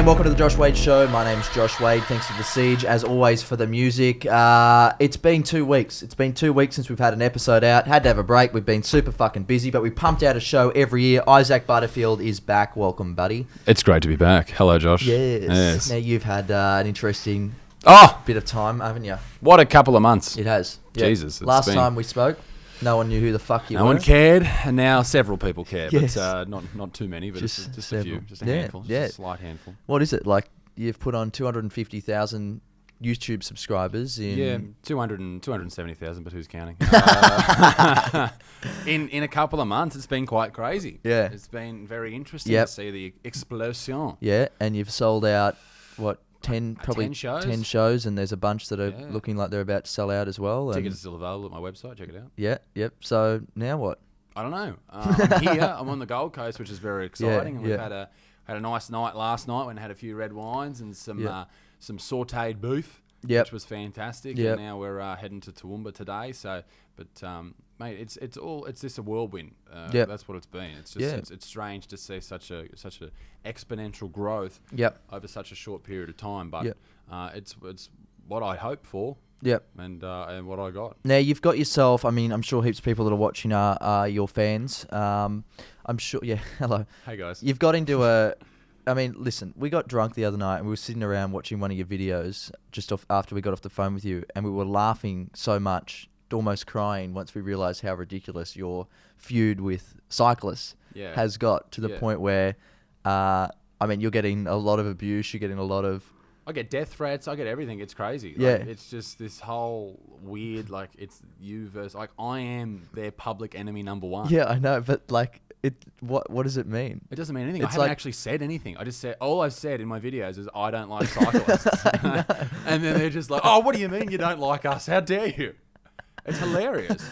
welcome to the Josh Wade Show. My name's Josh Wade. Thanks for the siege, as always, for the music. It's been 2 weeks. It's been 2 weeks since we've had an episode out. Had to have a break. We've been super fucking busy, but we pumped out a show every year. Isaac Butterfield is back. Welcome, buddy. It's great to be back. Hello, Josh. Yes. Now, you've had an interesting bit of time, haven't you? What a couple of months. It has. Jesus. Last time we spoke, no one knew who the fuck you were. No one cared, and now several people care. Yes. But not too many, but just a few. Just a handful. Just a slight handful. What is it? Like, you've put on 250,000 YouTube subscribers in... Yeah, 270,000, but who's counting? In a couple of months, it's been quite crazy. Yeah. It's been very interesting to see the explosion. Yeah, and you've sold out, what, 10 shows? 10 shows, and there's a bunch that are looking like they're about to sell out as well. Tickets are still available at my website. Check it out. Yeah, yep. So now what? I don't know. I'm here. I'm on the Gold Coast, which is very exciting. And we've had a nice night last night when I had a few red wines and some sautéed beef, which was fantastic. Yep. And now we're heading to Toowoomba today. So, but mate, it's just a whirlwind. That's what it's been. It's just it's strange to see such a exponential growth over such a short period of time. But it's what I hoped for. Yep. And what I got. Now, you've got yourself, I mean, I'm sure heaps of people that are watching are your fans. I'm sure, hello. Hey, guys. You've got into I mean, listen, we got drunk the other night and we were sitting around watching one of your videos just after we got off the phone with you, and we were laughing so much, almost crying, once we realised how ridiculous your feud with cyclists has got, to the point where, I mean, you're getting a lot of abuse, you're getting a lot of... I get death threats. I get everything. It's crazy. Yeah. Like, it's just this whole weird, like, it's you versus... Like, I am their public enemy number one. Yeah, I know, but, like, what does it mean? It doesn't mean anything. It's I haven't actually said anything. I just said... All I've said in my videos is I don't like cyclists. And then they're just like, oh, what do you mean you don't like us? How dare you? It's hilarious.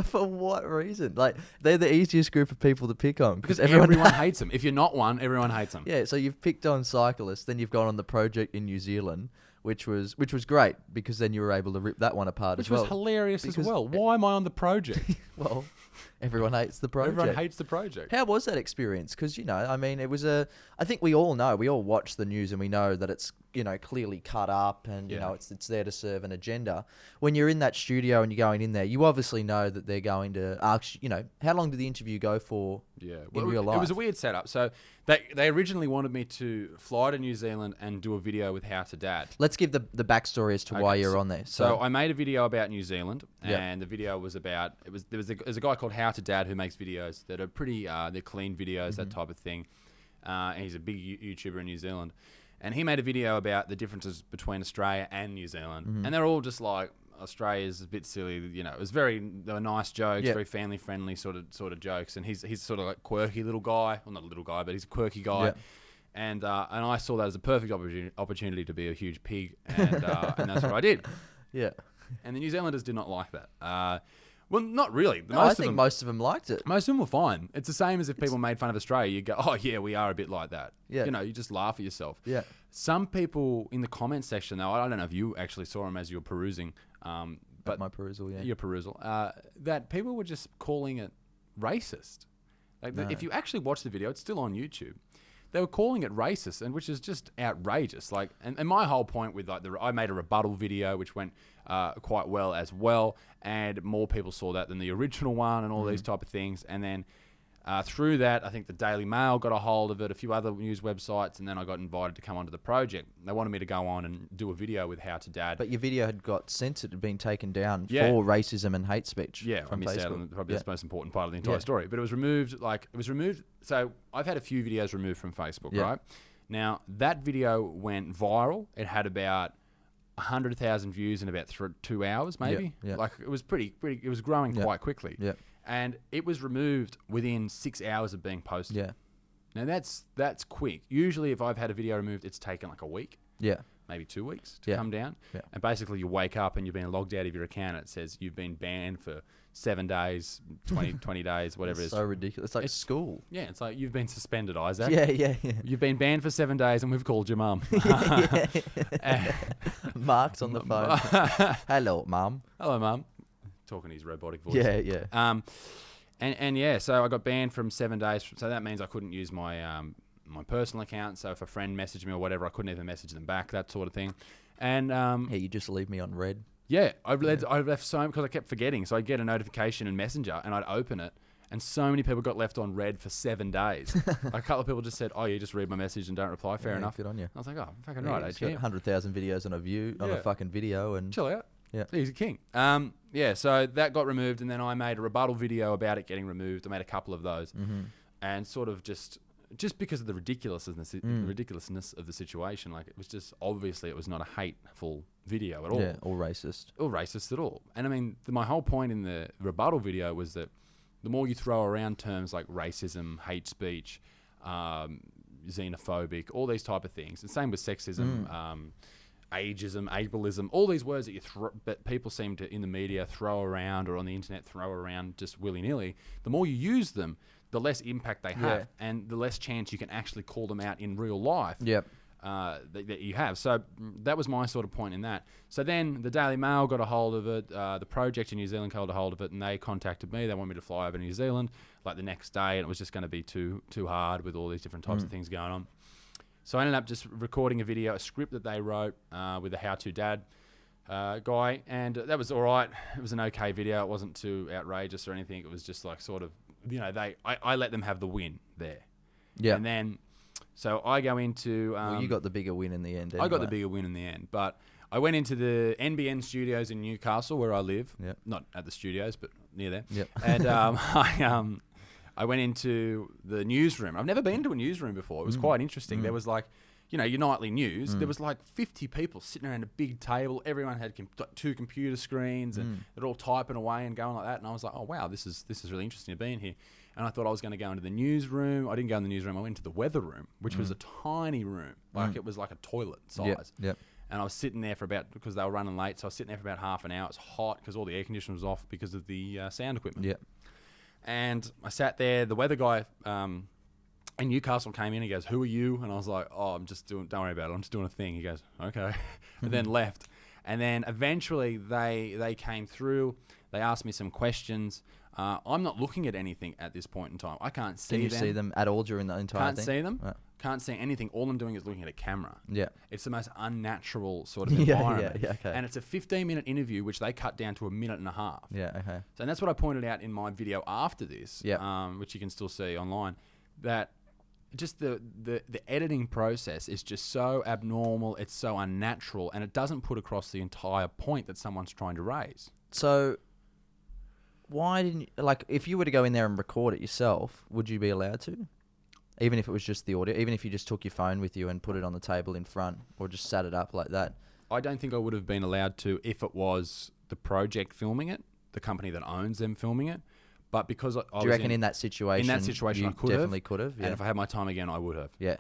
For what reason? Like, they're the easiest group of people to pick on. Because everyone hates them. If you're not one, everyone hates them. Yeah, so you've picked on cyclists, then you've gone on the project in New Zealand, which was great, because then you were able to rip that one apart as well. Which was hilarious as well. Why am I on the project? Well, everyone hates the project. Everyone hates the project. How was that experience? Because, I mean, it was I think we all know, we all watch the news and we know that it's, clearly cut up and, it's there to serve an agenda. When you're in that studio and you're going in there, you obviously know that they're going to ask, how long did the interview go for in real life? It was a weird setup. So they originally wanted me to fly to New Zealand and do a video with How to Dad. Let's give the backstory as to why you're on there. So I made a video about New Zealand, and the video was about, there's a guy called How to Dad who makes videos that are pretty, they're clean videos, that type of thing. And he's a big YouTuber in New Zealand. And he made a video about the differences between Australia and New Zealand. And they're all just like, Australia's a bit silly, it was they were nice jokes, very family friendly sort of jokes. And he's sort of like quirky little guy. Well, not a little guy, but he's a quirky guy. Yeah. And I saw that as a perfect opportunity to be a huge pig. And that's what I did. Yeah. And the New Zealanders did not like that. Well, not really. I think most of them liked it. Most of them were fine. It's the same as if people made fun of Australia. You go, oh, yeah, we are a bit like that. Yeah. You just laugh at yourself. Yeah. Some people in the comment section, though, I don't know if you actually saw them as you were perusing. But my perusal, yeah. Your perusal. That people were just calling it racist. If you actually watch the video, it's still on YouTube. They were calling it racist, and which is just outrageous. Like, and my whole point with I made a rebuttal video which went quite well as well, and more people saw that than the original one, and all these type of things. And then through that, I think the Daily Mail got a hold of it, a few other news websites, and then I got invited to come onto the project. They wanted me to go on and do a video with How to Dad. But your video had got censored, had been taken down for racism and hate speech. Yeah, from I missed Facebook. out on probably the most important part of the entire story. But it was removed. So I've had a few videos removed from Facebook, right? Now, that video went viral. It had about 100,000 views in about 2 hours, maybe. Yeah. Like, it was pretty. It was growing quite quickly. Yeah. And it was removed within 6 hours of being posted. Yeah. Now that's quick. Usually, if I've had a video removed, it's taken like a week. Yeah. Maybe 2 weeks to come down. Yeah. And basically, you wake up and you've been logged out of your account. And it says you've been banned for 7 days, 20 days, whatever it is. So ridiculous. It's like school. Yeah. It's like you've been suspended, Isaac. Yeah. You've been banned for 7 days, and we've called your mum. Mark's on the phone. Hello, mum. Hello, mum. Talking his robotic voice. Yeah. And so I got banned from 7 days. So that means I couldn't use my my personal account. So if a friend messaged me or whatever, I couldn't even message them back, that sort of thing. And you just leave me on red. Yeah, I've left so because I kept forgetting. So I'd get a notification in Messenger and I'd open it, and so many people got left on red for 7 days. A couple of people just said, "Oh, you just read my message and don't reply." Fair enough. Good on you. I was like, "Oh, fucking right, He's got 100,000 videos on a fucking video, and chill out." Yeah, he's a king. So that got removed, and then I made a rebuttal video about it getting removed. I made a couple of those, and sort of just because of the ridiculousness of the situation, like it was just obviously it was not a hateful video at all. Yeah, or racist at all. And I mean, my whole point in the rebuttal video was that the more you throw around terms like racism, hate speech, xenophobic, all these type of things, and same with sexism, ageism, ableism, all these words that people seem to in the media throw around or on the internet throw around just willy-nilly, the more you use them, the less impact they have, and the less chance you can actually call them out in real life. That you have. So that was my sort of point in that. So then the Daily Mail got a hold of it, the project in New Zealand got a hold of it, and they contacted me. They wanted me to fly over to New Zealand like the next day, and it was just going to be too hard with all these different types of things going on. So I ended up just recording a script that they wrote with the How To Dad guy, and that was all right. It was an okay video. It wasn't too outrageous or anything. It was just like sort of, I let them have the win there. Yeah. And then, so I go into... well, you got the bigger win in the end anyway. I got the bigger win in the end, but I went into the NBN studios in Newcastle where I live. Yep. Not at the studios, but near there. Yep. And I went into the newsroom. I've never been to a newsroom before. It was quite interesting. There was like, your nightly news. There was like 50 people sitting around a big table. Everyone had 2 computer screens, and they're all typing away and going like that. And I was like, oh wow, this is really interesting to be in here. And I thought I was going to go into the newsroom. I didn't go in the newsroom. I went into the weather room, which was a tiny room, like it was like a toilet size. Yep. And I was sitting there because they were running late. So I was sitting there for about half an hour. It was hot because all the air conditioning was off because of the sound equipment. Yep. And I sat there. The weather guy in Newcastle came in. He goes, "Who are you?" And I was like, "Oh, don't worry about it. I'm just doing a thing." He goes, "Okay," and then left. And then eventually they came through. They asked me some questions. I'm not looking at anything at this point in time. I can't see them. Can you see them at all during the entire thing? Can't see them. Can't see anything. All I'm doing is looking at a camera. Yeah. It's the most unnatural sort of environment. Okay. And it's a 15-minute interview, which they cut down to a minute and a half. Yeah, okay. So, and that's what I pointed out in my video after this, which you can still see online, that just the editing process is just so abnormal, it's so unnatural, and it doesn't put across the entire point that someone's trying to raise. So, why didn't you, like, if you were to go in there and record it yourself, would you be allowed to? Even if it was just the audio, even if you just took your phone with you and put it on the table in front, or just sat it up like that? I don't think I would have been allowed to if it was the project filming it, the company that owns them filming it. But because I Do you reckon in that situation, I could definitely could have? Yeah. And if I had my time again, I would have. Yeah.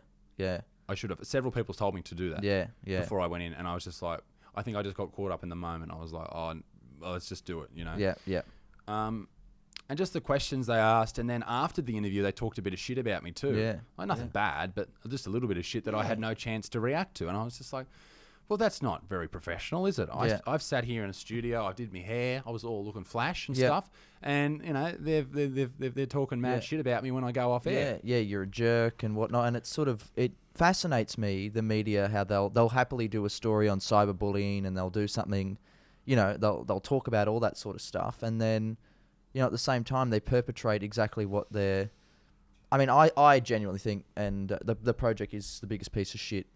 I should have. Several people told me to do that. Yeah. Before I went in, and I was just like, I think I just got caught up in the moment. I was like, oh, let's just do it, Yeah. And just the questions they asked, and then after the interview, they talked a bit of shit about me too. Yeah. Like nothing bad, but just a little bit of shit that I had no chance to react to. And I was just like, well, that's not very professional, is it? I've sat here in a studio, I did my hair, I was all looking flash and stuff, and they're talking mad shit about me when I go off air. Yeah, you're a jerk and whatnot, and it's sort of, it fascinates me, the media, how they'll happily do a story on cyberbullying, and they'll do something, they'll talk about all that sort of stuff, and then, at the same time, they perpetrate exactly what they're... I mean, I genuinely think, and the project is the biggest piece of shit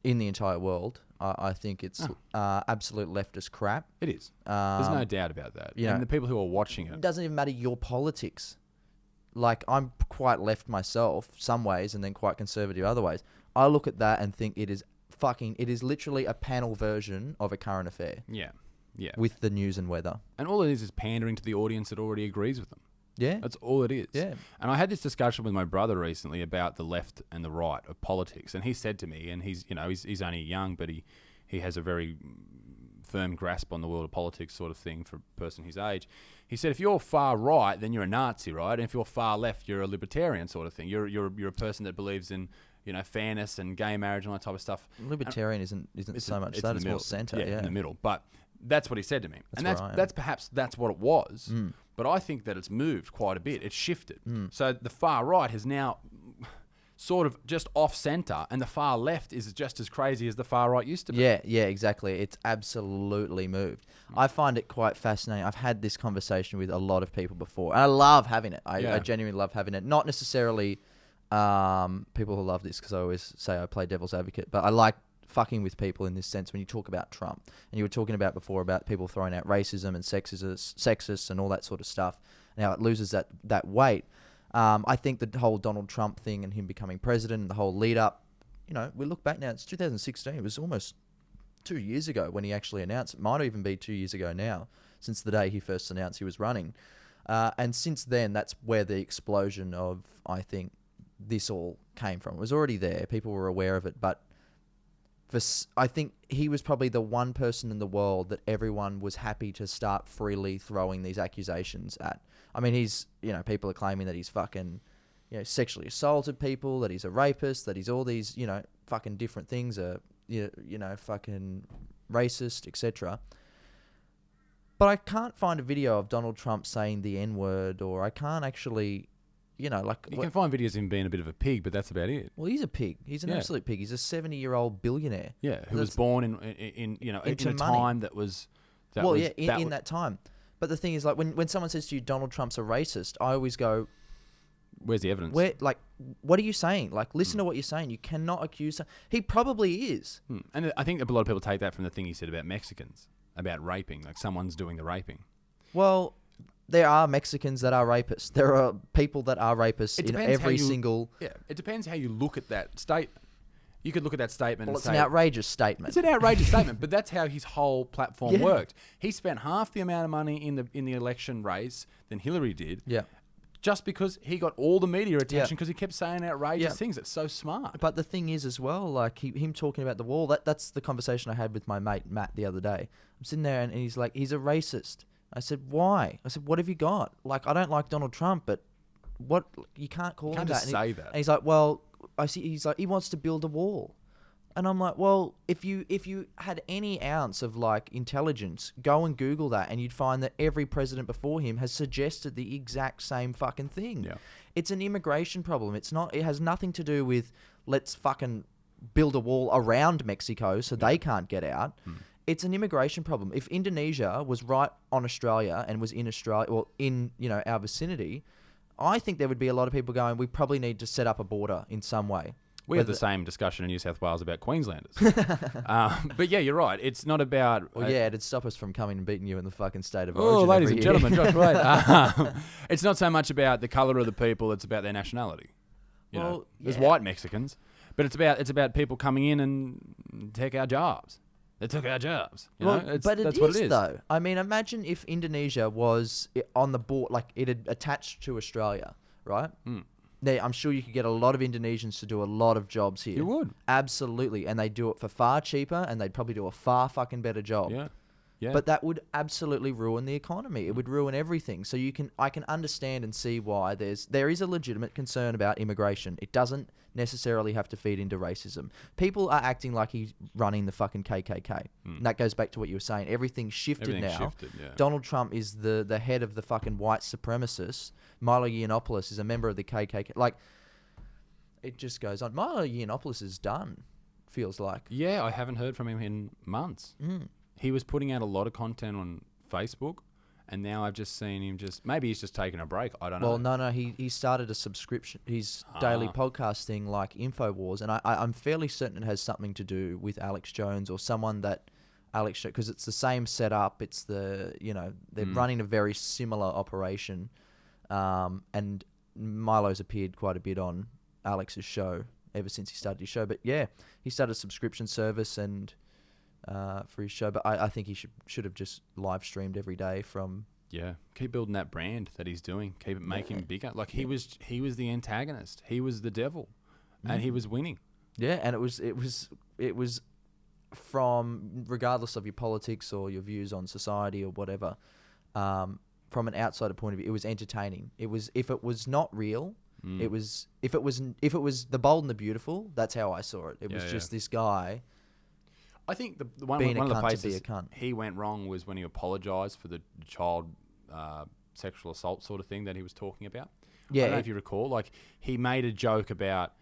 in the entire world. I think it's absolute leftist crap. It is. There's no doubt about that. And the people who are watching it doesn't even matter your politics. Like, I'm quite left myself some ways, and then quite conservative other ways. I look at that and think it is literally a panel version of a current affair. Yeah. With the news and weather. And all it is pandering to the audience that already agrees with them. Yeah. That's all it is. Yeah. And I had this discussion with my brother recently about the left and the right of politics. And he said to me, and he's only young, but he has a very firm grasp on the world of politics sort of thing for a person his age. He said, if you're far right, then you're a Nazi, right? And if you're far left, you're a libertarian sort of thing. You're a person that believes in, fairness and gay marriage and all that type of stuff. Libertarian isn't so much that. It's more centre. Yeah, in the middle. But that's what he said to me. That's what it was. Mm. But I think that it's moved quite a bit. It's shifted. So the far right has now... sort of just off center, and the far left is just as crazy as the far right used to be. Yeah, exactly. It's absolutely moved. I find it quite fascinating. I've had this conversation with a lot of people before, and I love having it. I genuinely love having it. Not necessarily people who love this, because I always say I play devil's advocate, but I like fucking with people in this sense when you talk about Trump. And you were talking about before about people throwing out racism and sexist and all that sort of stuff. Now it loses that weight. I think the whole Donald Trump thing and him becoming president and the whole lead up, we look back now, it's 2016. It was almost 2 years ago when he actually announced. It might even be 2 years ago now, since the day he first announced he was running. And since then, that's where the explosion of, I think, this all came from. It was already there. People were aware of it. But I think he was probably the one person in the world that everyone was happy to start freely throwing these accusations at. I mean, people are claiming that he's fucking, sexually assaulted people, that he's a rapist, that he's all these, fucking different things, fucking racist, etc. But I can't find a video of Donald Trump saying the N-word, or I can't actually, You can find videos of him being a bit of a pig, but that's about it. Well, he's a pig. He's an absolute pig. He's a 70-year-old billionaire. Yeah, who was born in a time that was... in that time. But the thing is, like, when someone says to you, Donald Trump's a racist, I always go... Where's the evidence? What are you saying? Like, listen to what you're saying. You cannot accuse him. He probably is. And I think a lot of people take that from the thing he said about Mexicans, about raping, like someone's doing the raping. Well, there are Mexicans that are rapists. There are people that are rapists in every single... Yeah, it depends how you look at that statement. You could look at that statement and say... Well, it's an outrageous statement. It's an outrageous statement, but that's how his whole platform worked. He spent half the amount of money in the election race than Hillary did. Yeah. Just because he got all the media attention because he kept saying outrageous things. It's so smart. But the thing is as well, like him talking about the wall, that's the conversation I had with my mate Matt the other day. I'm sitting there and he's like, he's a racist. I said, why? I said, what have you got? Like, I don't like Donald Trump, but what, you can't call him that. You can't just say that. And he's like, well, he's like, he wants to build a wall. And I'm like, well, if you had any ounce of like intelligence, go and Google that, and you'd find that every president before him has suggested the exact same fucking thing. Yeah. It's an immigration problem. It has nothing to do with let's fucking build a wall around Mexico so they can't get out. It's an immigration problem. If Indonesia was right on Australia and was in Australia or in, our vicinity, I think there would be a lot of people going, we probably need to set up a border in some way. We had the same discussion in New South Wales about Queenslanders. But yeah, you're right. It's not about... Well, it'd stop us from coming and beating you in the fucking state of Oh, origin. ladies and gentlemen, Josh Wade. It's not so much about the colour of the people, it's about their nationality. There's white Mexicans, but it's about people coming in and take our jobs. They took our jobs. That's what it is, though. I mean, imagine if Indonesia was on the board, like it had attached to Australia, right? I'm sure you could get a lot of Indonesians to do a lot of jobs here. You would. Absolutely. And they'd do it for far cheaper, and they'd probably do a far fucking better job. Yeah. Yeah. But that would absolutely ruin the economy. It would ruin everything. So I can understand and see why there is a legitimate concern about immigration. It doesn't necessarily have to feed into racism. People are acting like he's running the fucking KKK. And that goes back to what you were saying. Everything's shifted now. Donald Trump is the head of the fucking white supremacists. Milo Yiannopoulos is a member of the KKK. Like, it just goes on. Milo Yiannopoulos is done, feels like. Yeah, I haven't heard from him in months. He was putting out a lot of content on Facebook, and now I've just seen him maybe he's just taking a break. I don't know. Well, no, he started a subscription, his daily podcast thing like InfoWars, and I'm fairly certain it has something to do with Alex Jones or someone that Alex, because it's the same setup. It's they're running a very similar operation, and Milo's appeared quite a bit on Alex's show ever since he started his show. But yeah, he started a subscription service and for his show. But I think he should have just live streamed every day from. Yeah, keep building that brand that he's doing. Keep it making bigger. Like he was the antagonist. He was the devil, and he was winning. Yeah, and it was from, regardless of your politics or your views on society or whatever, from an outsider point of view, it was entertaining. It was, if it was not real, it was, if it was The Bold and the Beautiful, that's how I saw it. It was just this guy. I think one of the places he went wrong was when he apologised for the child sexual assault sort of thing that he was talking about. Yeah, I don't know if you recall. Like, he made a joke about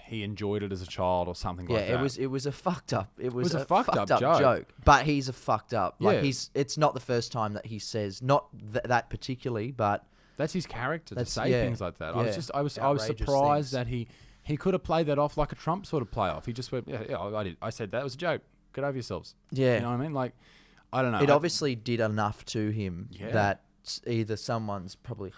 he enjoyed it as a child or something like that. Yeah, it was a fucked up. It was a fucked up joke. But he's a fucked up. Like Yeah. it's not the first time that he says not that particularly, but That's his character to That's- say yeah, things like that. yeah. I was Outrageous surprised things. that he could have played that off like a Trump sort of play off. He just went, yeah, I did. I said that was a joke. Get over yourselves. yeah. You know what I mean? Like, I don't know. It obviously did enough to him Yeah. that either someone's probably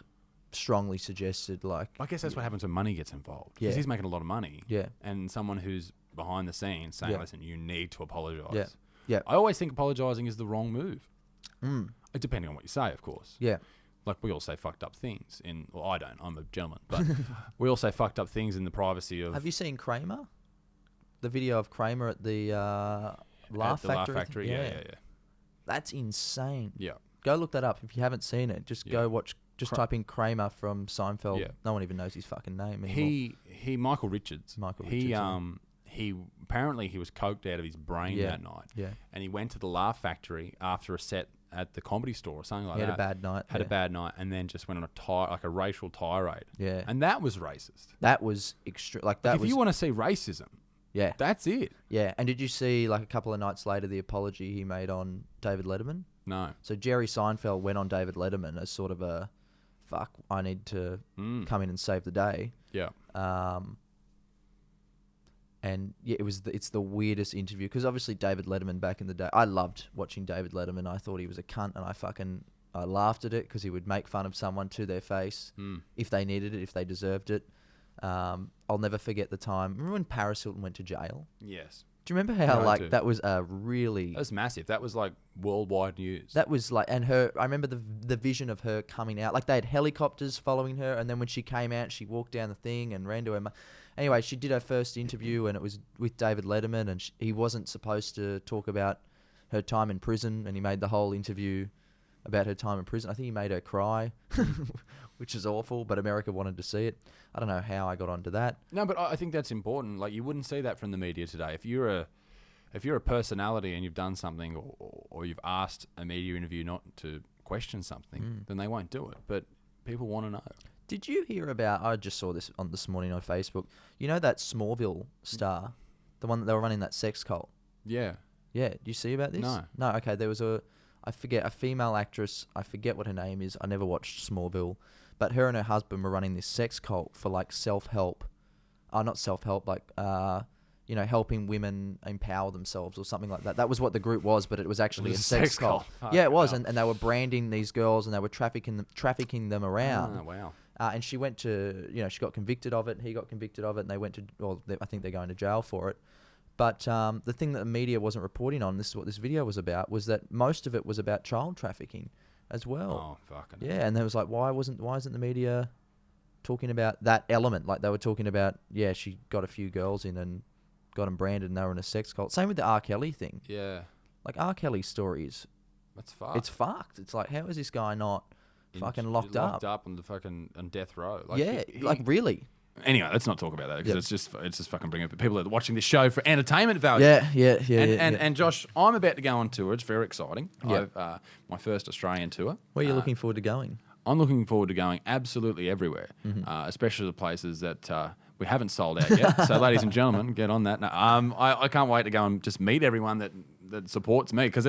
strongly suggested, like, I guess that's what happens when money gets involved. Yeah. Because he's making a lot of money. yeah, And someone who's behind the scenes saying, Yeah. listen, you need to apologise. Yeah. Yeah. I always think apologising is the wrong move. mm, Depending on what you say, of course. yeah, Like, we all say fucked up things well, I don't. I'm a gentleman. But we all say fucked up things in the privacy of... Have you seen Kramer? The video of Kramer at the at Laugh the Factory? Laugh Factory? Yeah. That's insane. Yeah. Go look that up if you haven't seen it. Just Yeah. go watch. Just type in Kramer from Seinfeld. Yeah. No one even knows his fucking name anymore. Michael Richards. Michael Richards, yeah. He apparently he was coked out of his brain Yeah. that night. Yeah. And he went to the Laugh Factory after a set at the Comedy Store or something like He that. had a bad night. Had a bad night and then just went on a racial tirade. Yeah. And that was racist. That was extreme. Like that If was. you want to see racism, Yeah. that's it. Yeah. And did you see like a couple of nights later the apology he made on David Letterman? No. So Jerry Seinfeld went on David Letterman as sort of a, fuck, I need to come in and save the day. Yeah. And yeah, it's the weirdest interview because obviously David Letterman back in the day, I loved watching David Letterman. I thought he was a cunt, and I laughed at it because he would make fun of someone to their face if they needed it, if they deserved it. I'll never forget the time. Remember when Paris Hilton went to jail? Yes. Do you remember how Yeah, I do. that was a really That was massive. That was like worldwide news. that was like, and her, I remember the vision of her coming out. Like they had helicopters following her, and then when she came out, she walked down the thing and ran to her. Anyway, she did her first interview, and it was with David Letterman, and he wasn't supposed to talk about her time in prison, and he made the whole interview about her time in prison. I think he made her cry, which is awful, but America wanted to see it. I don't know how I got onto that. No, but I think that's important. Like, you wouldn't see that from the media today. If you're a personality and you've done something, or you've asked a media interview not to question something, then they won't do it. But people want to know. Did you hear about? I just saw this this morning on Facebook. You know that Smallville star, the one that they were running that sex cult. Yeah. Yeah. Do you see about this? No. No. Okay. There was a female actress. I forget what her name is. I never watched Smallville, but her and her husband were running this sex cult for like self-help. Not self-help, like helping women empower themselves or something like that. That was what the group was, but it was actually It was a sex cult. Yeah, it was, and they were branding these girls and they were trafficking them around. Oh, wow. And she went to, she got convicted of it. He got convicted of it, and they went to, I think they're going to jail for it. But the thing that the media wasn't reporting on, this is what this video was about, was that most of it was about child trafficking as well. Oh, fucking. Yeah, and there was like, why isn't the media talking about that element? Like they were talking about, she got a few girls in and got them branded, and they were in a sex cult. Same with the R. Kelly thing. Yeah. Like R. Kelly's stories, That's fucked. it's fucked. It's like, how is this guy not fucking locked up? Locked up on the fucking on death row. Like really. Anyway, let's not talk about that because Yep. it's just fucking bringing up people that are watching this show for entertainment value. Yeah. And Josh, I'm about to go on tour. It's very exciting. Yeah. I've my first Australian tour. Where are you looking forward to going? I'm looking forward to going absolutely everywhere, especially the places that we haven't sold out yet. So, ladies and gentlemen, get on that. No, I can't wait to go and just meet everyone that supports me because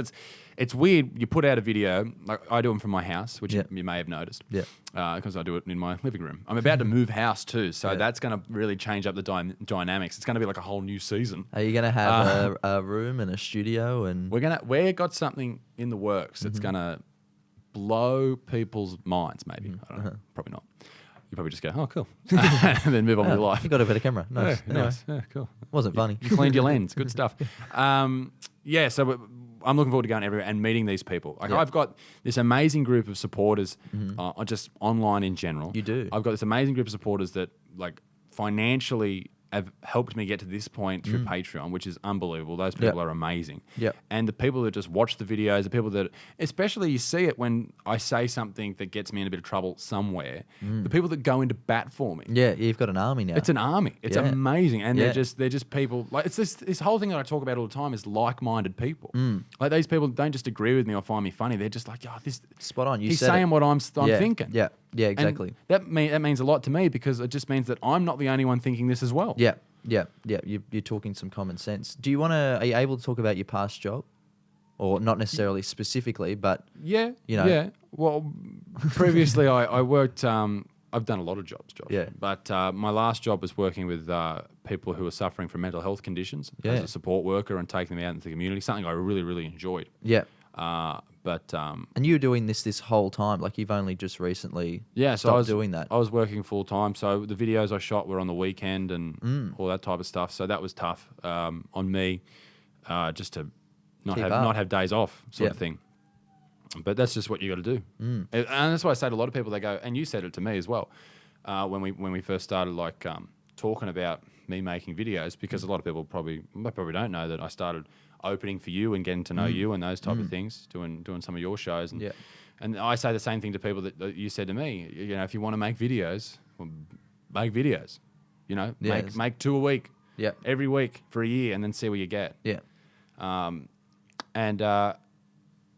it's weird. You put out a video, like I do them from my house, which you may have noticed. Yeah. Because I do it in my living room. I'm about to move house too, so that's going to really change up the dynamics. It's going to be like a whole new season. Are you going to have a room and a studio and? We got something in the works that's going to blow people's minds. Maybe I don't know. Probably not. You probably just go, oh, cool, and then move on with your life. You got a better camera. Nice. Yeah, Anyway, nice. Yeah, cool. wasn't funny. You cleaned your lens. Good stuff. So I'm looking forward to going everywhere and meeting these people. Like I've got this amazing group of supporters, just online in general. You do. I've got this amazing group of supporters that like financially have helped me get to this point through Patreon, which is unbelievable. Those people are amazing. Yep. And the people that just watch the videos, the people that, especially you see it when I say something that gets me in a bit of trouble somewhere, the people that go into bat for me. Yeah, you've got an army now. It's an army. It's amazing, and Yeah. they're just people. Like it's this whole thing that I talk about all the time is like-minded people. Like these people don't just agree with me or find me funny. They're just like, oh, this Spot on. he's saying what I'm thinking. Yeah. Yeah, And exactly. that means a lot to me because it just means that I'm not the only one thinking this as well. Yeah. You're talking some common sense. Do you want to? Are you able to talk about your past job, or not necessarily specifically, but Yeah. you know? Yeah. Well, previously I worked. I've done a lot of jobs, Josh. Yeah. But my last job was working with people who are suffering from mental health conditions as Yeah. a support worker and taking them out into the community. Something I really, really enjoyed. Yeah. But And you were doing this whole time, like you've only just recently yeah, so I stopped was doing that. I was working full time, so the videos I shot were on the weekend and all that type of stuff. So that was tough on me, just to not Keep have up. days off, sort Yeah. of thing. But that's just what you got to do, and that's why I say to a lot of people, they go, and you said it to me as well, when we first started like talking about me making videos, because a lot of people probably don't know that I started opening for you and getting to know you and those type of things, doing some of your shows, and Yeah. and I say the same thing to people that you said to me. You know, if you want to make videos, well, make videos. You know, Yeah, make 2 a week, Yeah. every week for a year, and then see where you get. Yeah. And I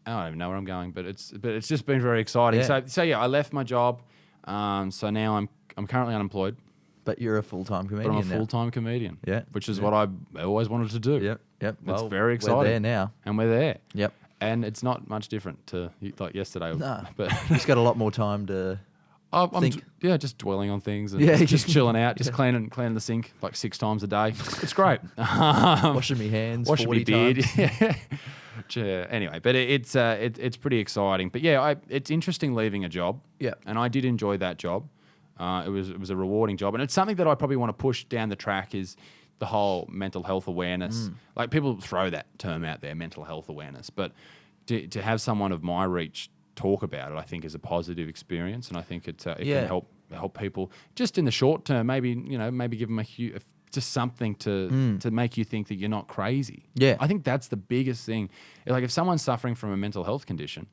don't even know where I'm going, but it's just been very exciting. Yeah. So yeah, I left my job. So now I'm currently unemployed, But you're a full-time comedian but I'm a now. full-time comedian. Yeah. Which is Yeah. what I always wanted to do. Yep. Yep. It's very exciting. We're there now. And we're there. Yep. And it's not much different to like yesterday. Nah. But Just got a lot more time to. I'm think. just dwelling on things and Yeah, just chilling out, just cleaning the sink like 6 times a day. It's great. Washing me hands. Washing 40 my beard. times. Yeah. Anyway, but it's pretty exciting. But yeah, it's interesting leaving a job. Yeah. And I did enjoy that job. It was a rewarding job, and it's something that I probably want to push down the track is the whole mental health awareness. Like people throw that term out there, mental health awareness, but to have someone of my reach talk about it, I think is a positive experience, and I think it Yeah. can help people just in the short term. Maybe give them just something to make you think that you're not crazy. Yeah. I think that's the biggest thing. Like if someone's suffering from a mental health condition,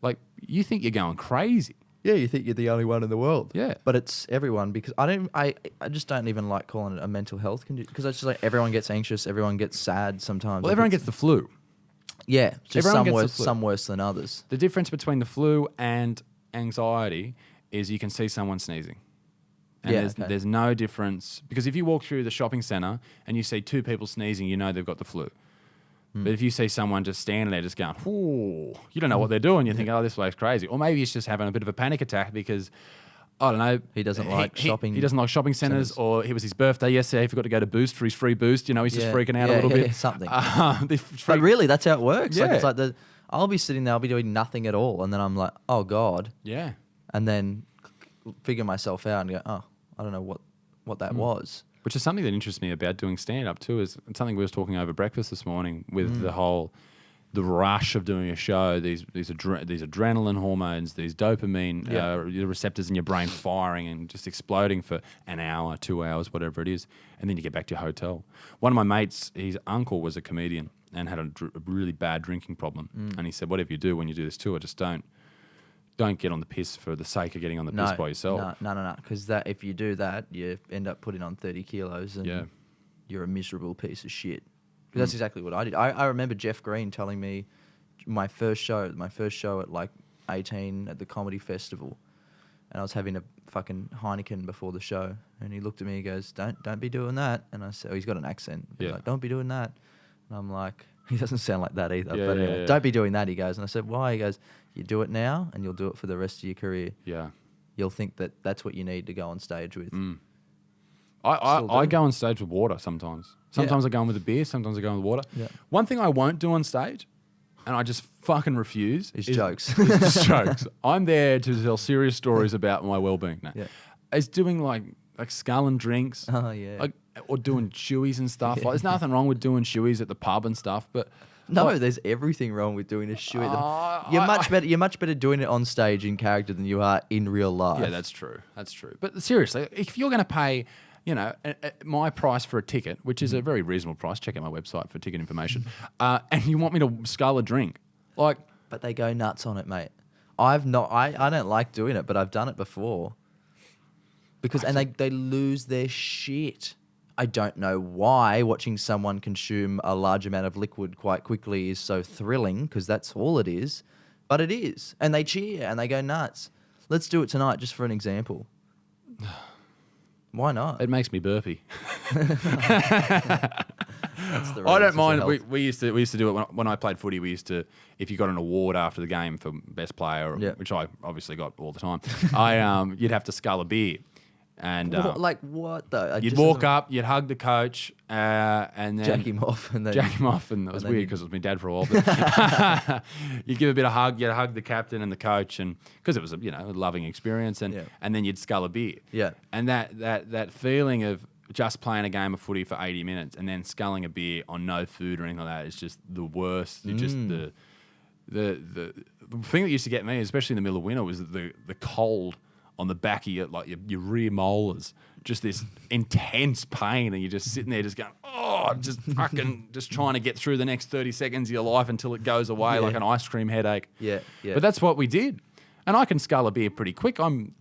like you think you're going crazy. Yeah, you think you're the only one in the world. Yeah. But it's everyone, because I just don't even like calling it a mental health condition, because it's just like everyone gets anxious, everyone gets sad sometimes. Well, Like everyone it's- gets the flu. Yeah, just everyone some gets the worse, flu. some worse than others. The difference between the flu and anxiety is you can see someone sneezing. And Yeah, there's no difference, because if you walk through the shopping centre and you see 2 people sneezing, you know they've got the flu. But if you see someone just standing there just going, "Ooh," you don't know what they're doing. You think, "Oh, this place crazy." Or maybe he's just having a bit of a panic attack because, I don't know. He doesn't like shopping He doesn't like shopping centres, centres. or it was his birthday yesterday. He forgot to go to Boost for his free Boost. You know, he's just freaking out a little bit. Something. But But really, that's how it works. Like, Yeah. it's like I'll be sitting there, I'll be doing nothing at all, and then I'm like, oh God, yeah. and then figure myself out and go, oh, I don't know what that was. Which is something that interests me about doing stand-up too. Is something we was talking over breakfast this morning with the rush of doing a show. These adrenaline hormones, these dopamine receptors in your brain firing and just exploding for an hour, 2 hours, whatever it is, and then you get back to your hotel. One of my mates, his uncle was a comedian and had a really bad drinking problem, and he said, "Whatever you do when you do this tour, just don't get on the piss for the sake of getting on the piss by yourself." No. Because if you do that, you end up putting on 30 kilos and Yeah. you're a miserable piece of shit. 'Cause that's exactly what I did. I remember Jeff Green telling me my first show at like 18 at the Comedy Festival, and I was having a fucking Heineken before the show, and he looked at me and goes, don't be doing that. And I said, he's got an accent. He's Yeah. like, don't be doing that. And I'm like, he doesn't sound like that either. Yeah, but yeah, anyway, yeah. don't be doing that, he goes. And I said, why? He goes, you do it now and you'll do it for the rest of your career. Yeah. You'll think that that's what you need to go on stage with. I Still do. go on stage with water sometimes. Sometimes I go on with a beer, sometimes I go on with water. Yeah. One thing I won't do on stage, and I just fucking refuse, Is jokes. is just jokes. I'm there to tell serious stories about my well-being. No. Yeah. It's doing like skull and drinks. Oh, yeah. Like, or doing shoeies and stuff. Like, there's nothing wrong with doing shoeies at the pub and stuff, but No, there's everything wrong with doing a shoe. Oh, You're much better doing it on stage in character than you are in real life. yeah, that's true. That's true. But seriously, if you're going to pay, my price for a ticket, which is a very reasonable price, check out my website for ticket information, and you want me to scull a drink, like, But they go nuts on it, mate. I don't like doing it, but I've done it before. And they lose their shit. I don't know why watching someone consume a large amount of liquid quite quickly is so thrilling, because that's all it is. But it is. And they cheer and they go nuts. Let's do it tonight, just for an example. Why not? It makes me burpy. That's the I don't reasons mind. of health. We used to do it when I played footy. We used to, if you got an award after the game for best player, Yeah. which I obviously got all the time, you'd have to scull a beer, and What though? you'd walk up, you'd hug the coach, and then jack him off, and then jack him off, and that was and then weird you'd- because it was my dad for a while. But you'd give a bit of hug, you'd hug the captain and the coach, and because it was a loving experience, and Yeah. and then you'd scull a beer. Yeah. And that feeling of just playing a game of footy for 80 minutes and then sculling a beer on no food or anything like that is just the worst. You just the thing that used to get me, especially in the middle of winter, was the cold on the back of your rear molars. Just this intense pain, and you're just sitting there just going, just fucking just trying to get through the next 30 seconds of your life until it goes away like an ice cream headache. Yeah. But that's what we did. And I can scull a beer pretty quick. I'm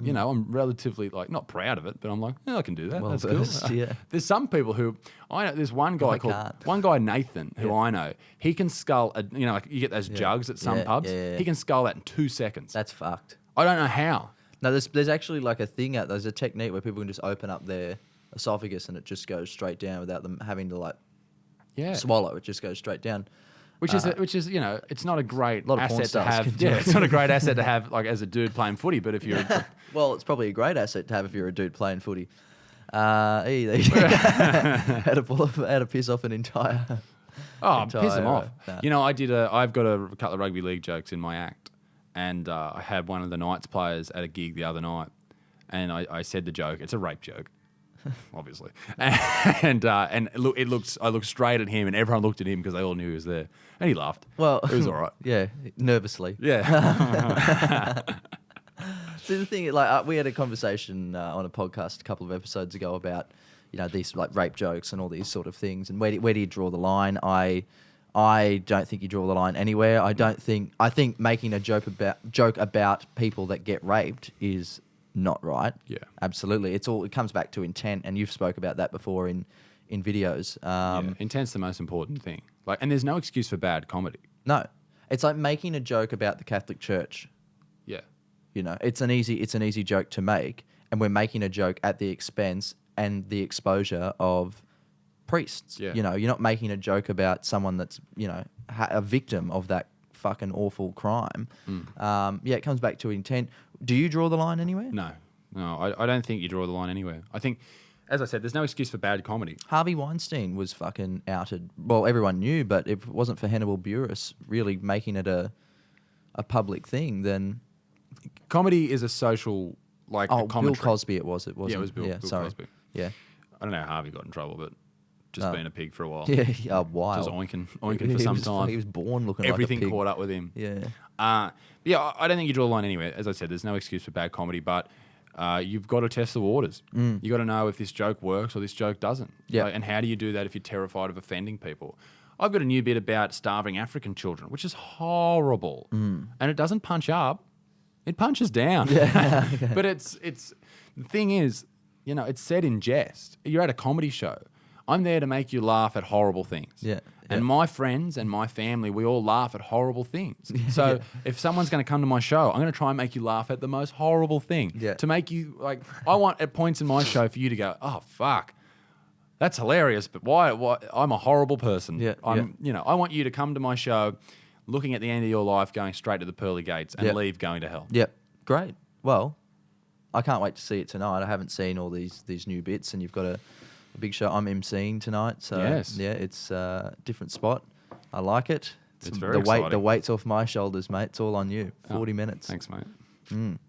relatively not proud of it, but I'm like, I can do that. Well That's versed, cool. yeah. There's some people who I know. There's one guy Nathan who I know. He can scull like you get those jugs at some pubs. Yeah. He can scull that in 2 seconds. That's fucked. I don't know how. No, there's actually like a thing out there's a technique where people can just open up their esophagus and it just goes straight down without them having to swallow. It just goes straight down. Which is it's not a great lot of porn asset to stars have. can do Yeah, it. it's not a great asset to have as a dude playing footy. But if you're Well, it's probably a great asset to have if you're a dude playing footy. Hey, there you go. Had to piss off an entire. Piss them off. Nah. I've got a couple of rugby league jokes in my act, and I had one of the Knights players at a gig the other night, and I said the joke. It's a rape joke, obviously, and I looked straight at him, and everyone looked at him because they all knew he was there, and he laughed. Well, it was all right. Yeah, nervously. Yeah. See, the thing, we had a conversation on a podcast a couple of episodes ago about, these rape jokes and all these sort of things, and where do you draw the line? I don't think you draw the line anywhere. I think making a joke about people that get raped is not right. Yeah. Absolutely. It comes back to intent, and you've spoke about that before in videos. Intent's the most important thing. And there's no excuse for bad comedy. No, it's like making a joke about the Catholic Church. Yeah. It's an easy joke to make, and we're making a joke at the expense and the exposure of priests. Yeah. You're not making a joke about someone that's a victim of that fucking awful crime. It comes back to intent. Do you draw the line anywhere? No, I don't think you draw the line anywhere. I think, as I said, there's no excuse for bad comedy. Harvey Weinstein was fucking outed. Well, everyone knew, but if it wasn't for Hannibal Buress really making it a public thing, then Comedy is a social a commentary. Bill Cosby it wasn't. Yeah, it was Bill Cosby. Yeah. I don't know how Harvey got in trouble, but just being a pig for a while. Yeah, wild. Just oinking for some time. He was born looking Everything like a pig. caught up with him. Yeah. I don't think you draw a line anywhere. As I said, there's no excuse for bad comedy, but you've got to test the waters. You got to know if this joke works or this joke doesn't. Yeah. And how do you do that if you're terrified of offending people? I've got a new bit about starving African children, which is horrible, and it doesn't punch up; it punches down. Yeah. But it's the thing is, it's said in jest. You're at a comedy show. I'm there to make you laugh at horrible things. Yeah. And my friends and my family, we all laugh at horrible things. So if someone's going to come to my show, I'm going to try and make you laugh at the most horrible thing. Yeah. To make you I want at points in my show for you to go, oh fuck, that's hilarious. But why? I'm a horrible person. Yeah. I want you to come to my show, looking at the end of your life, going straight to the pearly gates, and leave going to hell. Yep. Great. Well, I can't wait to see it tonight. I haven't seen all these new bits, and you've got a big show. I'm emceeing tonight, so Yes. yeah, it's a different spot. I like it. It's very exciting. The weight's off my shoulders, mate. It's all on you. 40 minutes. Thanks, mate.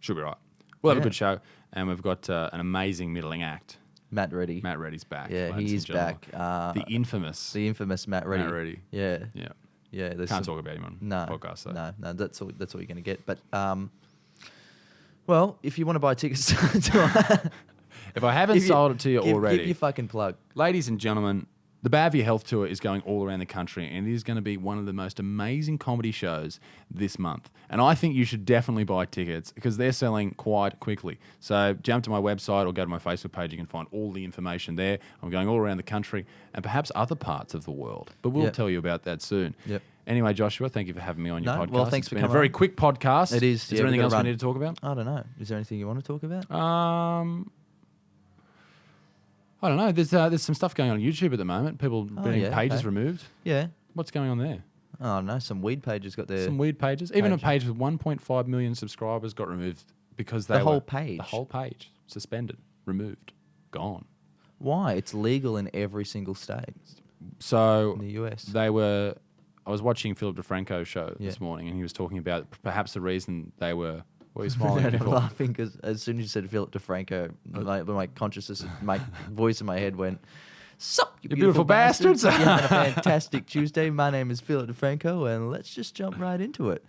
Should be right. We'll have a Yeah. good show, and we've got an amazing middling act. Matt Reddy. Matt Reddy's back. Yeah, ladies he and is gentlemen. back. The infamous Matt Reddy. Matt Reddy. Yeah. Yeah. Yeah. There's Can't some- talk about him on No, the podcast, though. no, that's all you're going to get. But well, if you want to buy tickets to If I haven't sold it to you already, give your fucking plug. ladies and gentlemen, The Bad for Your Health tour is going all around the country, and it is going to be one of the most amazing comedy shows this month. And I think you should definitely buy tickets because they're selling quite quickly. So jump to my website or go to my Facebook page. You can find all the information there. I'm going all around the country and perhaps other parts of the world. But we'll tell you about that soon. Yep. Anyway, Joshua, thank you for having me on your podcast. Well, thanks it's for been coming a very on. quick podcast. It is. Is there anything else we need to talk about? I don't know. Is there anything you want to talk about? I don't know. There's some stuff going on YouTube at the moment. People getting pages removed. Yeah. What's going on there? Oh, I don't know. Some weed pages got their... Some weird pages. Even a page with 1.5 million subscribers got removed because they The whole page? The whole page. Suspended. Removed. Gone. Why? It's legal in every single state So in the US. I was watching Philip DeFranco's show this morning, and he was talking about perhaps the reason they were... What are you smiling at? I'm laughing because as soon as you said Philip DeFranco, my consciousness, my voice in my head went, "Sup, you beautiful bastards! You're having a fantastic Tuesday. My name is Philip DeFranco, and let's just jump right into it."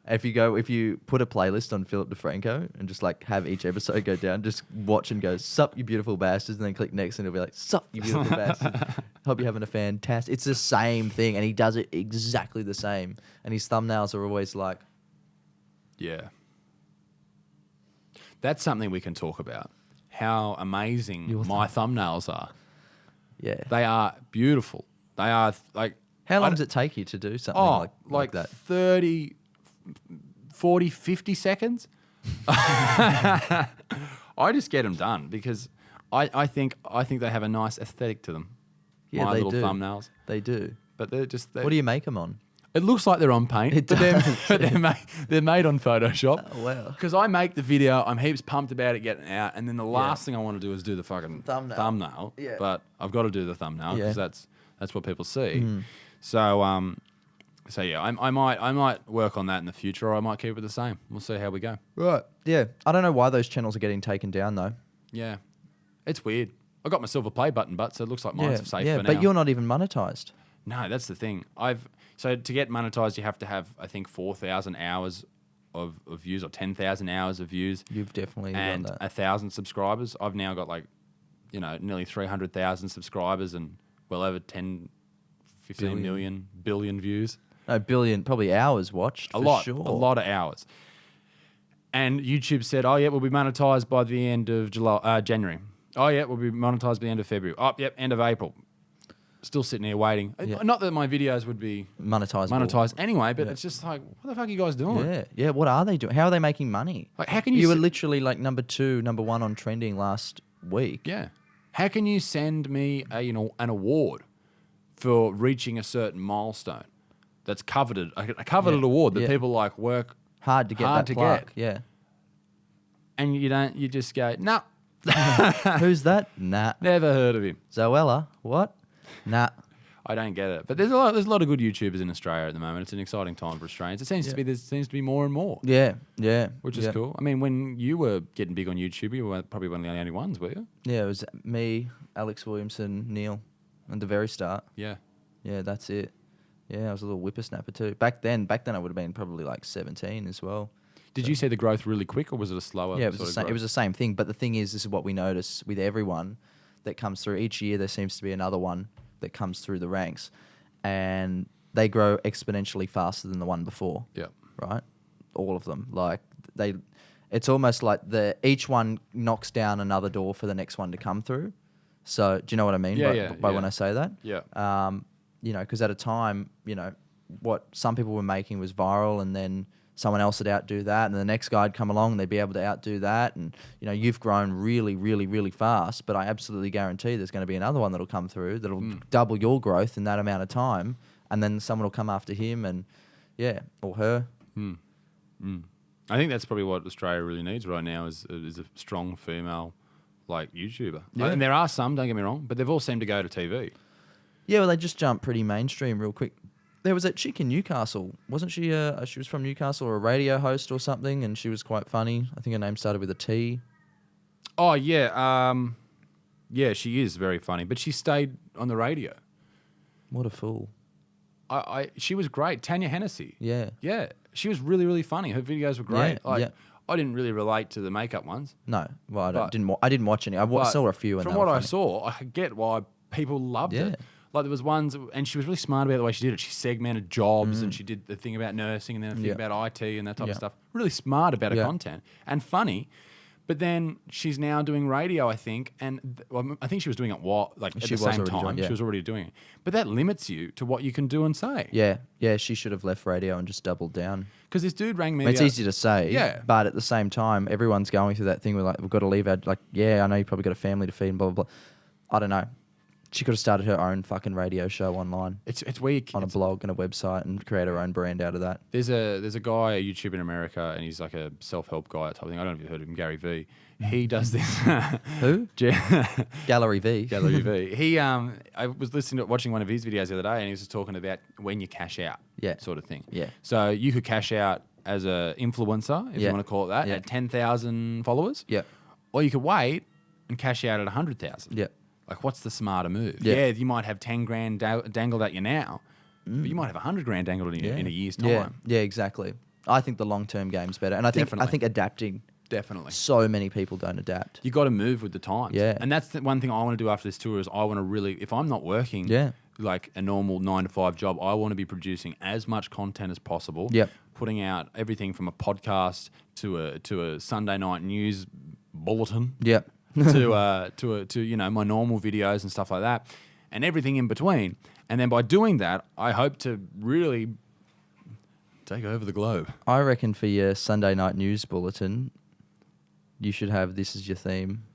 If you put a playlist on Philip DeFranco and just like have each episode go down, just watch and go, "Sup, you beautiful bastards," and then click next, and it'll be like, "Sup, you beautiful bastards. Hope you're having a fantastic." It's the same thing, and he does it exactly the same, and his thumbnails are always like, yeah. That's something we can talk about. How amazing my thumbnails are. yeah. They are beautiful. They are like... How long does it take you to do something like that? 30, 40, 50 seconds. I just get them done because I think they have a nice aesthetic to them. Yeah, my they little do. thumbnails. They do. But they're just... What do you make them on? It looks like they're on paint, It but does. they're made on Photoshop. Oh, wow. Because I make the video, I'm heaps pumped about it getting out, and then the last thing I want to do is do the fucking thumbnail. Yeah. But I've got to do the thumbnail because that's what people see. Mm. So yeah, I might work on that in the future, or I might keep it the same. We'll see how we go. Right. Yeah. I don't know why those channels are getting taken down though. Yeah, it's weird. I got my silver play button, so it looks like mine's safe for now. But you're not even monetized. No, that's the thing. So to get monetized, you have to have, I think, 4,000 hours of views or 10,000 hours of views. You've definitely and done that. 1,000 subscribers. I've now got nearly 300,000 subscribers and well over 10, 15 billion views. No, billion, probably hours watched. A for lot, sure. a lot of hours. And YouTube said, "Oh yeah, we'll be monetized by the end of January. Oh yeah, we'll be monetized by the end of February. Oh yep, end of April." Still sitting here waiting. Yeah. Not that my videos would be monetized anyway, but it's just like, what the fuck are you guys doing? Yeah, yeah. What are they doing? How are they making money? Like, how can you? You were literally like number 2, number 1 on trending last week. Yeah. How can you send me an award for reaching a certain milestone that's coveted, a coveted award that people like work hard to get hard that to plaque. get. Yeah. And you just go, nah, Who's that? Nah. never heard of him. Zoella? What? Nah. I don't get it. But there's a lot of good YouTubers in Australia at the moment. It's an exciting time for Australians. There seems to be more and more. Yeah, yeah. Which is cool. I mean, when you were getting big on YouTube, you were probably one of the only ones, were you? Yeah, it was me, Alex Williamson, Neil, at the very start. Yeah. Yeah, that's it. Yeah, I was a little whippersnapper too. Back then I would have been probably like 17 as well. Did you see the growth really quick, or was it a slower? Yeah, it was the same thing. But the thing is, this is what we notice with everyone that comes through. Each year, there seems to be another one that comes through the ranks, and they grow exponentially faster than the one before. Yeah. Right. All of them, it's almost like each one knocks down another door for the next one to come through. So, do you know what I mean by when I say that? Yeah. Because at a time, what some people were making was viral, and then someone else would outdo that, and the next guy would come along and they'd be able to outdo that. And, you've grown really, really, really fast, but I absolutely guarantee there's going to be another one that'll come through that'll double your growth in that amount of time, and then someone will come after him or her. I think that's probably what Australia really needs right now is a strong female YouTuber. Yeah. And there are some, don't get me wrong, but they've all seemed to go to TV. Yeah, well, they just jumped pretty mainstream real quick. There was that chick in Newcastle, wasn't she? She was from Newcastle, or a radio host or something, and she was quite funny. I think her name started with a T. Oh yeah, yeah, she is very funny, but she stayed on the radio. What a fool! She was great, Tanya Hennessy. Yeah, yeah, she was really, really funny. Her videos were great. Yeah, I didn't really relate to the makeup ones. No, well, I didn't watch any. I saw a few. And from what I saw, I get why people loved it. Like there was ones, and she was really smart about the way she did it. She segmented jobs, and she did the thing about nursing, and then the thing about IT and that type of stuff. Really smart about her content and funny. But then she's now doing radio, I think, and I think she was doing it at the same time. She was already doing it. But that limits you to what you can do and say. Yeah, she should have left radio and just doubled down. Because this dude rang me. It's easy to say, but at the same time, everyone's going through that thing where like, we've got to leave our, like, I know you probably got a family to feed and blah, blah, blah. I don't know. She could have started her own fucking radio show online. It's where on a blog and a website and create her own brand out of that. There's a guy, a YouTuber in America, and he's like a self-help guy type of thing. I don't know if you've heard of him, Gary V. He does this. Who? Gallery V. Gallery V. I was watching one of his videos the other day, and he was just talking about when you cash out, sort of thing. Yeah. So you could cash out as a influencer, if you want to call it that, at 10,000 followers. Yeah. Or you could wait and cash out at 100,000. Yeah. Like, what's the smarter move? Yeah, you might have 10 grand dangled at you now, but you might have 100 grand dangled in a year's time. Yeah, exactly. I think the long-term game's better. And I think adapting. Definitely. So many people don't adapt. You got to move with the times. Yeah. And that's the one thing I want to do after this tour is I want to really, if I'm not working like a normal 9-to-5 job, I want to be producing as much content as possible. Yep. Putting out everything from a podcast to a Sunday night news bulletin. Yep. to my normal videos and stuff like that, and everything in between. And then by doing that, I hope to really take over the globe. I reckon for your Sunday night news bulletin, you should have this as your theme.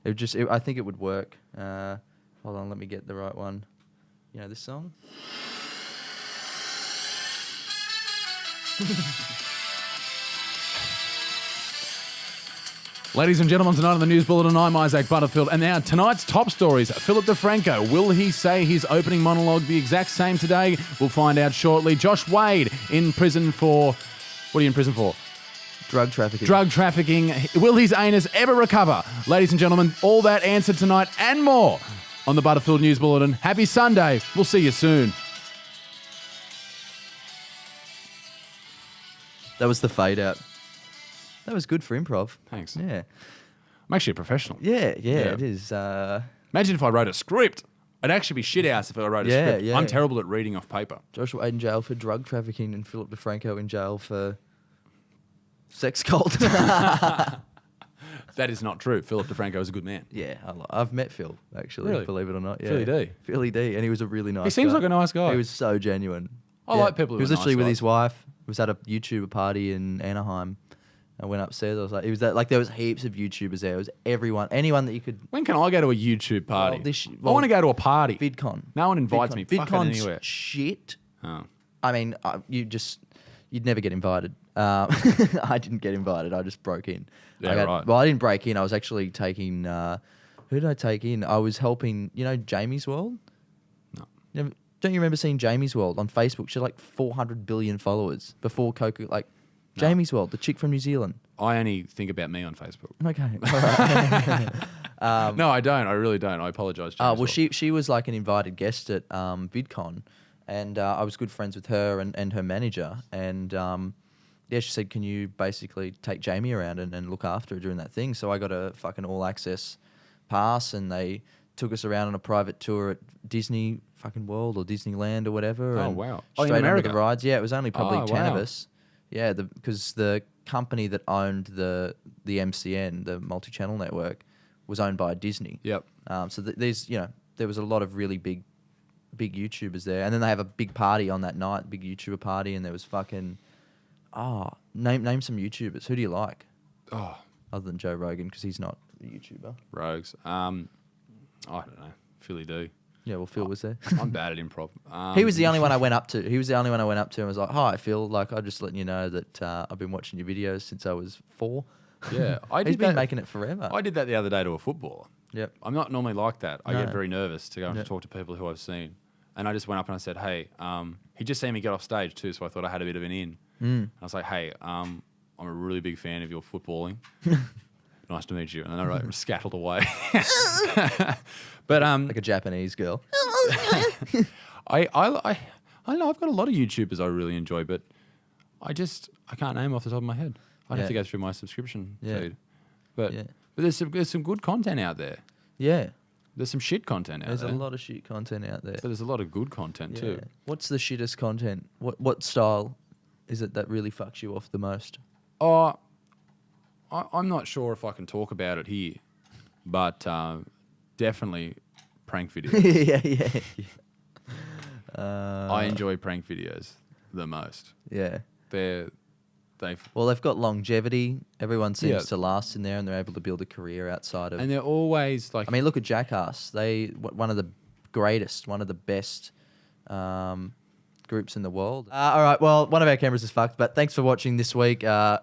I think it would work. Hold on, let me get the right one. You know this song? Ladies and gentlemen, tonight on the News Bulletin, I'm Isaac Butterfield. And now tonight's top stories. Philip DeFranco, will he say his opening monologue the exact same today? We'll find out shortly. Josh Wade in prison for... What are you in prison for? Drug trafficking. Drug trafficking. Will his anus ever recover? Ladies and gentlemen, all that answered tonight and more on the Butterfield News Bulletin. Happy Sunday. We'll see you soon. That was the fade out. That was good for improv. Thanks. Yeah. I'm actually a professional. Yeah, it is. Imagine if I wrote a script. I'd actually be shit ass if I wrote a script. Yeah. I'm terrible at reading off paper. Josh Wade in jail for drug trafficking and Philip DeFranco in jail for sex cult. That is not true. Philip DeFranco is a good man. Yeah, I've met Phil, actually, Really? believe it or not. Yeah. Philly D. Philly D, and he was a really nice guy. He seems like a nice guy. He was so genuine. I like people who He was are literally nice with guys. his wife. He was at a YouTuber party in Anaheim. I went upstairs. I was like, there was heaps of YouTubers there. It was anyone that you could. When can I go to a YouTube party? Well, I want to go to a party. VidCon. No one invites VidCon. me. Fucking VidCon's anywhere. shit. Oh. I mean, you'd never get invited. I didn't get invited. I just broke in. Yeah, right. Well, I didn't break in. I was actually taking. Who did I take in? I was helping. You know, Jamie's World. No. Don't you remember seeing Jamie's World on Facebook? She had like 400 billion followers before Coco. Like Jamie's World, the chick from New Zealand. I only think about me on Facebook. Okay. All right. No, I don't. I really don't. I apologise. Well, she was like an invited guest at VidCon, and I was good friends with her and her manager. And she said, can you basically take Jamie around and look after her during that thing? So I got a fucking all-access pass, and they took us around on a private tour at Disney fucking World or Disneyland or whatever. Oh, and wow. Straight in under America? the rides. Yeah, it was only probably 10 of wow. us. Yeah, because the company that owned the MCN, the multi-channel network, was owned by Disney. Yep. So there was a lot of really big YouTubers there, and then they have a big party on that night, big YouTuber party, and there was fucking name some YouTubers. Who do you like? Oh, Other than Joe Rogan, because he's not a YouTuber. rogues. I don't know. Philly D. Yeah, well, Phil was there. I'm bad at improv. He was the only one I went up to. And was like, "Hi, Phil. Like, I'm just letting you know that I've been watching your videos since I was 4." Yeah, He's been making it forever. I did that the other day to a footballer. Yep. I'm not normally like that. I No. get very nervous to go and talk to people who I've seen. And I just went up and I said, hey, he just seen me get off stage too, so I thought I had a bit of an in. And I was like, hey, I'm a really big fan of your footballing. Nice to meet you. And then I scattled away. But Like a Japanese girl. I know I've got a lot of YouTubers I really enjoy, but I can't name off the top of my head. I'd have to go through my subscription feed. But there's some good content out there. Yeah. There's some shit content out There's there. a lot of shit content out there. But there's a lot of good content too. What's the shittest content? What style is it that really fucks you off the most? Oh, I'm not sure if I can talk about it here, but definitely prank videos. yeah. I enjoy prank videos the most. Yeah. Well, they've got longevity. Everyone seems Yeah. to last in there, and they're able to build a career outside of. and they're always like. I mean, look at Jackass. One of the greatest, one of the best groups in the world. All right, well, one of our cameras is fucked, but thanks for watching this week. Yeah.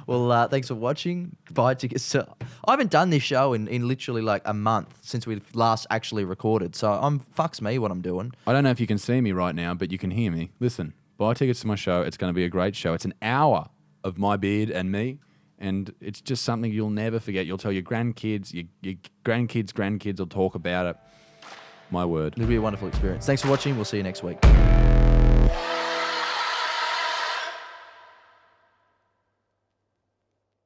Well, thanks for watching. Goodbye. I haven't done this show in literally like a month since we last actually recorded, so fucks me what I'm doing. I don't know if you can see me right now, but you can hear me. Listen, buy tickets to my show. It's going to be a great show. It's an hour of my beard and me, and it's just something you'll never forget. You'll tell your grandkids, your grandkids will talk about it. My word. It'll be a wonderful experience. Thanks for watching. We'll see you next week.